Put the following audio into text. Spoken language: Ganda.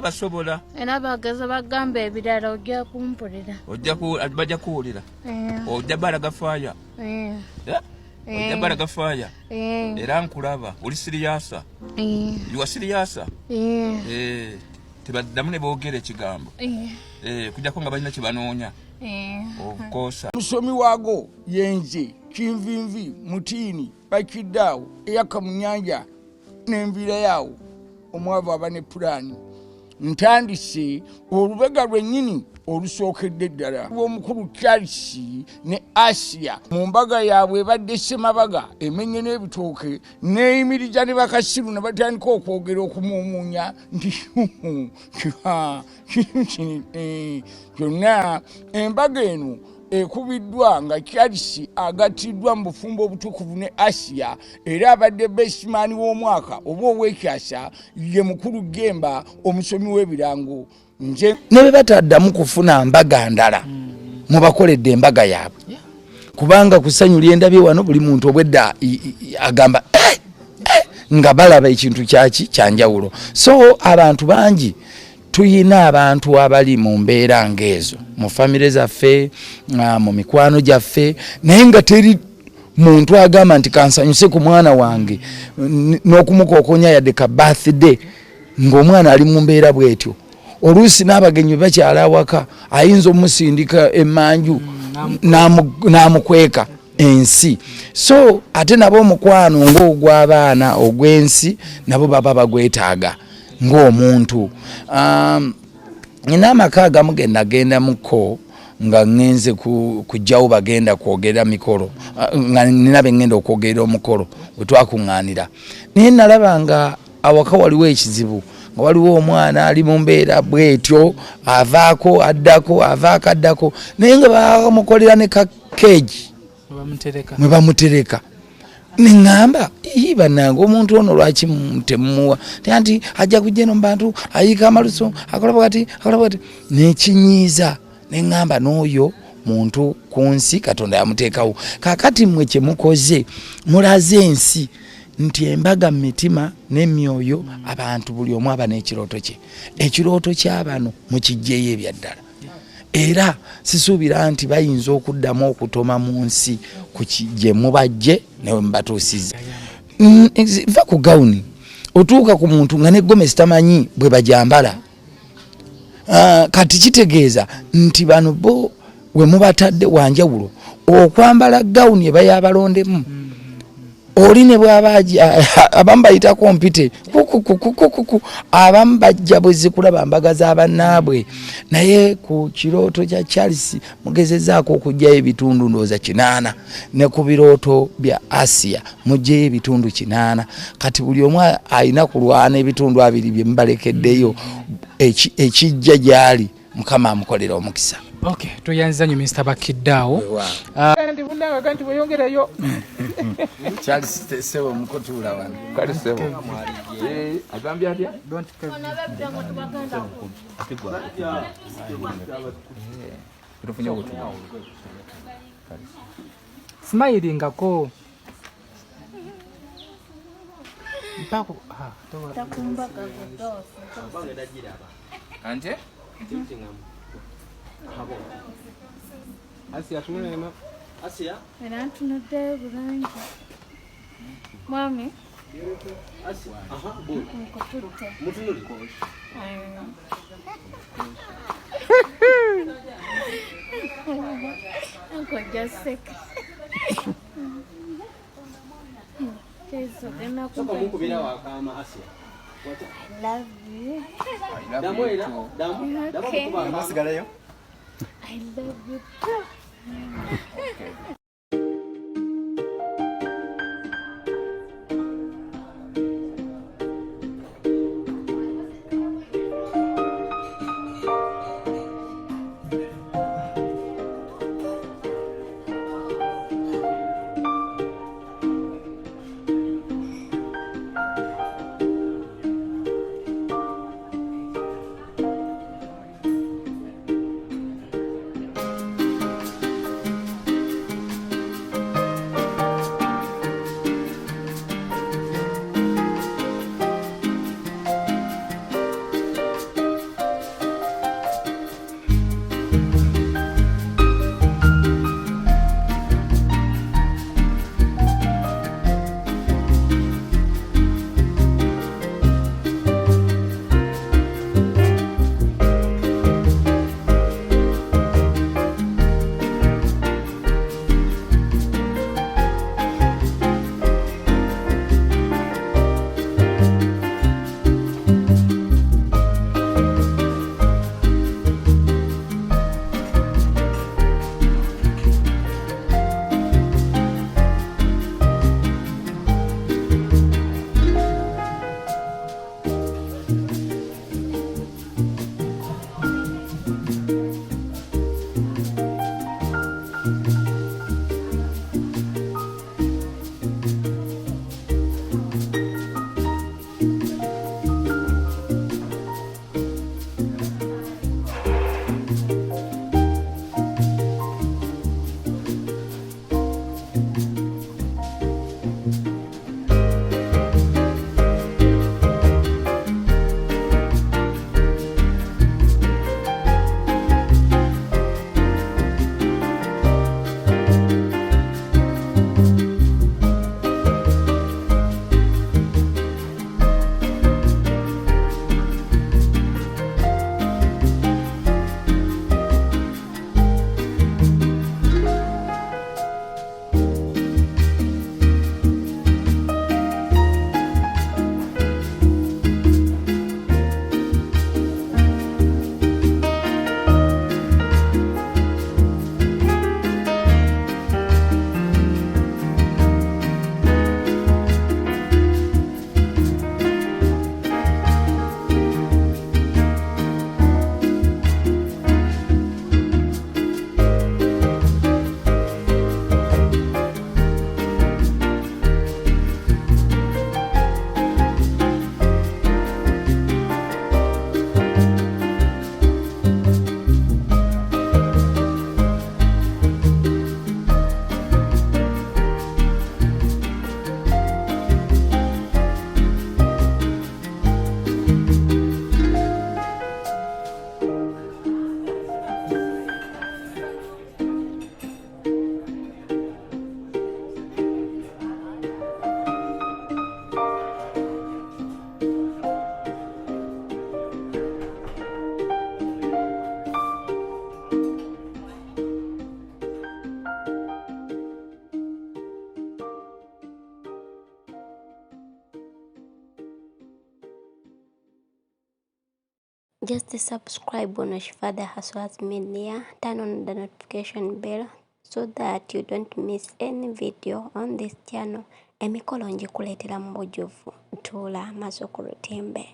basobola era bageza bagamba ebirala ojja kumpulira bajja kuwulira ojja balaga faaya ojja balaga faaya era nkulaba oli siriyasa yuwa siriyasa tebaddamu ne boogera ekigambo kujjako nga balina kyebanoonya okukoosa musomi waago yenze kinvinvi mutiini Bakiddawo eyaka mu nnyanja n'enviira yaawo omwavu aba ne pulaani ntandise olubega lwennyini olusookedde ddala omukulu Charles ne Asiya mu mbaga yaabwe ebadde Semabaga emenye n'ebitooke neeyimiriza ne bakasiru ne batandika okwogera okumuumuunya nti kyonna embaga eno ekubiddwa nga Charles agattiddwa mu bufumbo obutukuvu ne Asiya era abadde bestman w'omwaka oba ow'ekyasa ye mukulu Gemba omusomi w'ebirango nze ne bwe bataddamu kufuna mbaga ndala mubakoledde embaga yaabwe kubanga kusanyulya endabye wano buli muntu obwedda agamba nga balaba ekintu kyaki kyanjawulo so abantu bangi tuyina abantu abali mu mbeera ngezo mu famire zaffe mu mikwano gyaffe naye nga teri muntu agamba nti kansanyuse ku mwana wange n'okumukokonya yadde ka birthday ng'omwana ali mu mbeera bwetyo oluusi n'abagenyi bakyala awaka ayinza omusindika emmanju n'amukweka ensi so ate nabo omukwano ng'ogw'abaana ogw'ensi nabo baba bagwetaaga ng'omuntu nina amaka agamu genda muko nga ngenze kujjawo bagenda kwogera mikolo nga nina bengenda okwogera omukolo bwe twakuŋŋaanira naye nalaba nga awaka waliwo ekizibu nga waliwo omwana ali mu mbeera bwetyo avaako addako avaako addako naye nga bamukolera ne kakeegi mwe bamutereka nengamba bannange omuntu ono lwaki temumuwa nti ajja kujja eno mu bantu ayiika amaluso akola kati nekinyiiza nengamba n'oyo muntu ku nsi Katonda yamuteekawo kakati mmwe kyemukoze mulaze ensi nti embaga mu mitima n'emyoyo abantu buli omu aba n'ekirooto kye ekirooto ky'abano mukijjeeyo ebyaddala era sisuubira nti bayinza okuddamu okutoma mu nsi gye mubajje newe mubatuusiza va ku gawuni otuuka ku muntu nga ne gomesi tamanyi bwe bajambala kati kitegeeza nti bano bo we mubatadde wanjawulo okwambala gawuni eba yabalondemu oli ne bw'abaji abamu bayita kompite abamu bajja bwezikulaba mbaga z'abannaabwe naye ku kirooto kya Charles mugezezaako okugjayo ebitundu ndowooza 8 ne ku birooto bya Asiya mugjeyo ebitundu 8 kati buli omu alina kulwana ebitundu 2 bye mubalekeddeyo ekijja gyali Mukama amukolera omukisa. Okay, tuyanza nyo Mr. Bakiddawo. Ndi bundaga kanti bweyongerayo. Charles Sewo mukotula wana. Kale Sewo. Agambye atya? Don't smiling ako. Mpako takumba kagodosa. Ante? Asiya tunena. Asiya? Era tunode bulangi. Mami. Asiya. Aha, bo. Mukotute. Mutunuli. Uncle just sick. Soko mukubira wakama Asiya. I love you. Damu ina? Damu? Damu kukuba masigalayo? I love you too. Okay. Just subscribe on Shifah the Hustlers Media. Turn on the notification bell so that you don't miss any video on this channel. Emikolo njikuletera mbojovu. Tula maso ku lutimbe.